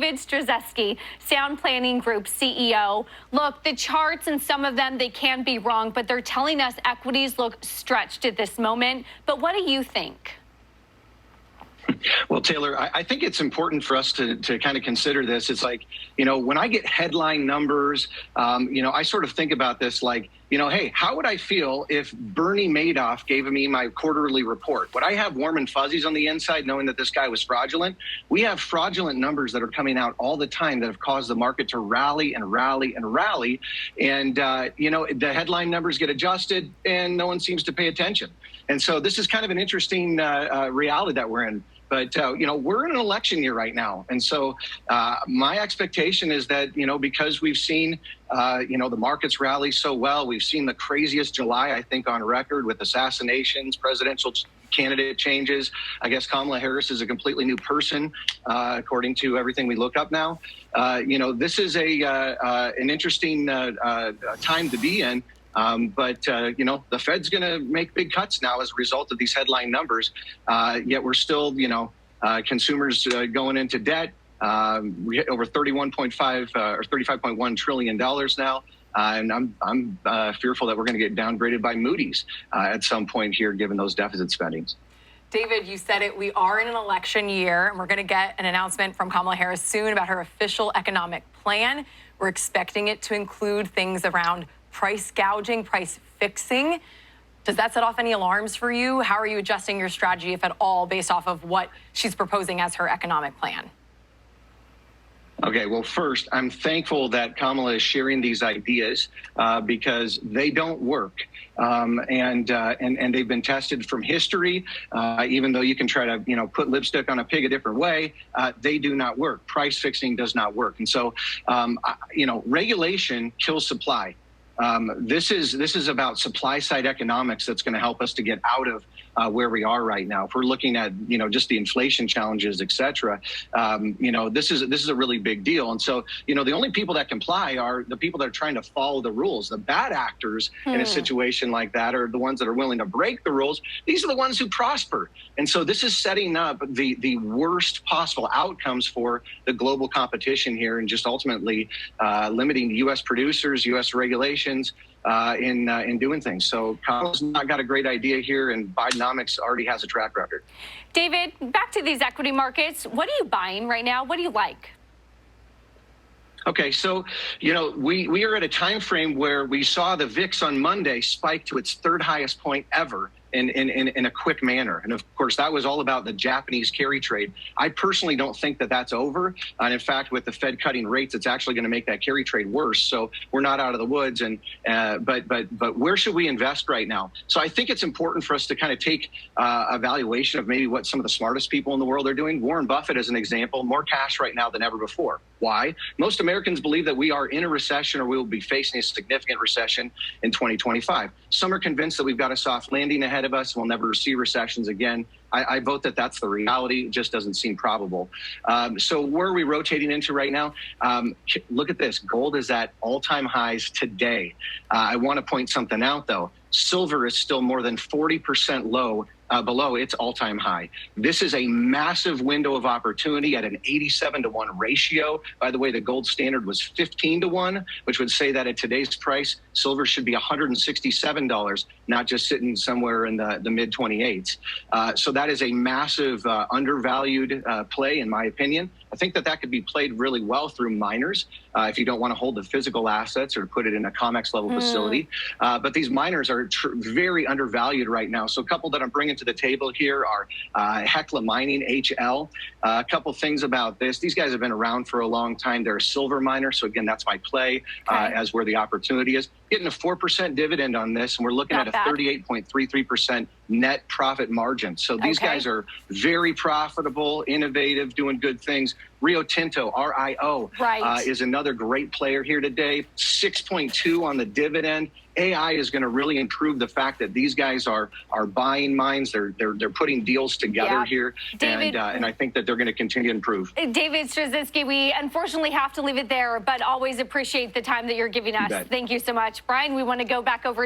David Stryzewski, Sound Planning Group CEO. Look, the charts and some of them, they can be wrong, but they're telling us equities look stretched at this moment. But what do you think? Well, Taylor, I think it's important for us to kind of consider this. It's like, when I get headline numbers, I sort of think about this like, hey, how would I feel if Bernie Madoff gave me my quarterly report? Would I have warm and fuzzies on the inside knowing that this guy was fraudulent? We have fraudulent numbers that are coming out all the time that have caused the market to rally and rally and rally. And, the headline numbers get adjusted and no one seems to pay attention. And so this is kind of an interesting reality that we're in. But, we're in an election year right now. And so my expectation is that, because we've seen, the markets rally so well, we've seen the craziest July, I think, on record with assassinations, presidential candidate changes. I guess Kamala Harris is a completely new person, according to everything we look up now. This is an interesting time to be in. But the Fed's going to make big cuts now as a result of these headline numbers. Yet we're still, consumers going into debt. We hit over 31.5 or $35.1 trillion now. And I'm fearful that we're going to get downgraded by Moody's at some point here, given those deficit spendings. David, you said it. We are in an election year, and we're going to get an announcement from Kamala Harris soon about her official economic plan. We're expecting it to include things around price gouging, price fixing. Does that set off any alarms for you? How are you adjusting your strategy, if at all, based off of what she's proposing as her economic plan? Okay, well, first, I'm thankful that Kamala is sharing these ideas because they don't work. And they've been tested from history. Even though you can try to, put lipstick on a pig a different way, they do not work. Price fixing does not work. And so, regulation kills supply. This is about supply side economics that's going to help us to get out of where we are right now. If we're looking at just the inflation challenges, et cetera, this is a really big deal. And so the only people that comply are the people that are trying to follow the rules. The bad actors in a situation like that are the ones that are willing to break the rules. These are the ones who prosper. And so this is setting up the worst possible outcomes for the global competition here, and just ultimately limiting U.S. producers, U.S. regulations in doing things. So Kamala's not got a great idea here, and Bidenomics already has a track record. David, back to these equity markets. What are you buying right now? What do you like? Okay, so, we are at a time frame where we saw the VIX on Monday spike to its third highest point ever in a quick manner. And of course, that was all about the Japanese carry trade. I personally don't think that that's over. And in fact, with the Fed cutting rates, it's actually going to make that carry trade worse. So we're not out of the woods. And but where should we invest right now? So I think it's important for us to kind of take a valuation of maybe what some of the smartest people in the world are doing. Warren Buffett, as an example, more cash right now than ever before. Why? Most Americans believe that we are in a recession, or we will be facing a significant recession in 2025. Some are convinced that we've got a soft landing ahead of us. We'll never see recessions again. I vote that that's the reality. It just doesn't seem probable. So where are we rotating into right now? Look at this. Gold is at all-time highs today. I want to point something out, though. Silver is still more than 40% below its all-time high. This is a massive window of opportunity at an 87-to-1 ratio. By the way, the gold standard was 15-to-1, which would say that at today's price, silver should be $167, not just sitting somewhere in the mid-28s. So that is a massive undervalued play, in my opinion. I think that could be played really well through miners if you don't want to hold the physical assets or put it in a COMEX level facility. But these miners are very undervalued right now. So a couple that I'm bringing to the table here are Hecla Mining, HL. A couple things about this. These guys have been around for a long time. They're a silver miner. So again, that's my play as where the opportunity is. Getting a 4% dividend on this, and we're looking at a 38.33% net profit margin. So these guys are very profitable, innovative, doing good things. Rio Tinto, RIO, is another great player here today. 6.2 on the dividend. AI is going to really improve the fact that these guys are buying mines. They're putting deals together here, David, and I think that they're going to continue to improve. David Stryzewski, we unfortunately have to leave it there, but always appreciate the time that you're giving us. Thank you so much. Brian, we want to go back over